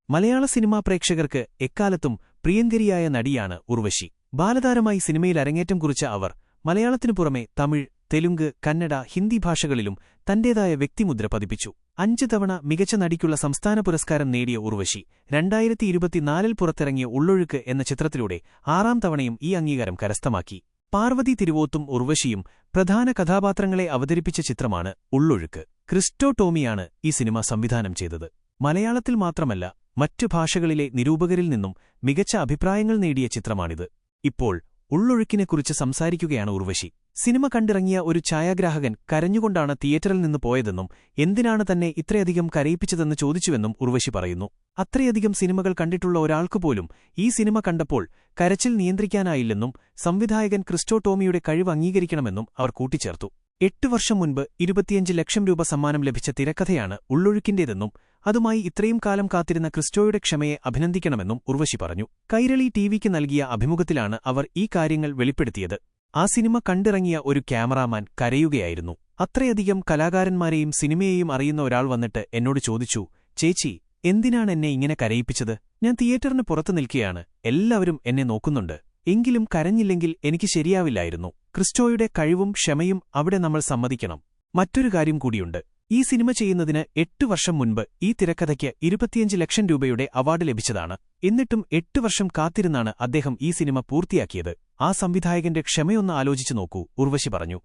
മലയാള cinema പ്രേക്ഷകർക്ക് എക്കാലത്തും പ്രിയങ്കരിയായ നടിയാണ് ഉർവശി. ബാലതാരമായി സിനിമയിൽ അരങ്ങേറ്റം കുറിച്ച അവർ മലയാളത്തിനു പുറമെ തമിഴ്, തെലുങ്ക്, കന്നഡ, ഹിന്ദി ഭാഷകളിലും തന്റേതായ വ്യക്തിമുദ്ര പതിപ്പിച്ചു. 5 തവണ മികച്ച നടിക്കുള്ള സംസ്ഥാന പുരസ്കാരം നേടിയ ഉർവശി 2024 പുറത്തിറങ്ങിയ ഉള്ളൊഴുക്ക് എന്ന ചിത്രത്തിലൂടെ 6ാം തവണയും ഈ അംഗീകാരം കരസ്ഥമാക്കി. പാർവതി തിരുവോത്തും ഉർവശിയും പ്രധാന കഥാപാത്രങ്ങളെ അവതരിപ്പിച്ച ചിത്രമാണ് ഉള്ളൊഴുക്ക്. ക്രിസ്റ്റോ ടോമിയാണ് ഈ സിനിമ സംവിധാനം ചെയ്തത്. മലയാളത്തിൽ മാത്രമല്ല, മറ്റു ഭാഷകളിലെ നിരൂപകരിൽ നിന്നും മികച്ച അഭിപ്രായങ്ങൾ നേടിയ ചിത്രമാണിത്. ഇപ്പോൾ ഉള്ളൊഴുക്കിനെക്കുറിച്ച് സംസാരിക്കുകയാണ് ഉർവശി. സിനിമ കണ്ടിറങ്ങിയ ഒരു ഛായാഗ്രാഹകൻ കരഞ്ഞുകൊണ്ടാണ് തിയേറ്ററിൽ നിന്ന് പോയതെന്നും എന്തിനാണ് തന്നെ ഇത്രയധികം കരയിപ്പിച്ചതെന്ന് ചോദിച്ചുവെന്നും ഉർവശി പറയുന്നു. അത്രയധികം സിനിമകൾ കണ്ടിട്ടുള്ള ഒരാൾക്കുപോലും ഈ സിനിമ കണ്ടപ്പോൾ കരച്ചിൽ നിയന്ത്രിക്കാനായില്ലെന്നും സംവിധായകൻ ക്രിസ്റ്റോ ടോമിയുടെ കഴിവ് അംഗീകരിക്കണമെന്നും അവർ കൂട്ടിച്ചേർത്തു. 8 വർഷം മുൻപ് 25 ലക്ഷം രൂപ സമ്മാനം ലഭിച്ച തിരക്കഥയാണ് ഉള്ളൊഴുക്കിന്റേതെന്നും അതുമായി ഇത്രയും കാലം കാത്തിരുന്ന ക്രിസ്റ്റോയുടെ ക്ഷമയെ അഭിനന്ദിക്കണമെന്നും ഉർവശി പറഞ്ഞു. കൈരളി ടിവിക്ക് നൽകിയ അഭിമുഖത്തിലാണ് അവർ ഈ കാര്യങ്ങൾ വെളിപ്പെടുത്തിയത്. ആ സിനിമ കണ്ടിറങ്ങിയ ഒരു ക്യാമറാമാൻ കരയുകയായിരുന്നു. അത്രയധികം കലാകാരന്മാരെയും സിനിമയെയും അറിയുന്ന ഒരാൾ വന്നിട്ട് എന്നോട് ചോദിച്ചു, ചേച്ചി, എന്തിനാണ് എന്നെ ഇങ്ങനെ കരയിപ്പിച്ചത്? ഞാൻ തിയേറ്ററിന് പുറത്തു നിൽക്കുകയാണ്, എല്ലാവരും എന്നെ നോക്കുന്നുണ്ട്. എങ്കിലും കരഞ്ഞില്ലെങ്കിൽ എനിക്ക് ശരിയാവില്ലായിരുന്നു. ക്രിസ്റ്റോയുടെ കഴിവും ക്ഷമയും അവിടെ നമ്മൾ സമ്മതിക്കണം. മറ്റൊരു കാര്യം കൂടിയുണ്ട്. ഈ സിനിമ ചെയ്യുന്നതിന് 8 വർഷം മുൻപ് ഈ തിരക്കഥയ്ക്ക് 25 ലക്ഷം രൂപയുടെ അവാർഡ് ലഭിച്ചതാണ്. എന്നിട്ടും 8 വർഷം കാത്തിരുന്നാണ് അദ്ദേഹം ഈ സിനിമ പൂർത്തിയാക്കിയത്. ആ സംവിധായകന്റെ ക്ഷമയൊന്ന് ആലോചിച്ചു നോക്കൂ, ഉർവശി പറഞ്ഞു.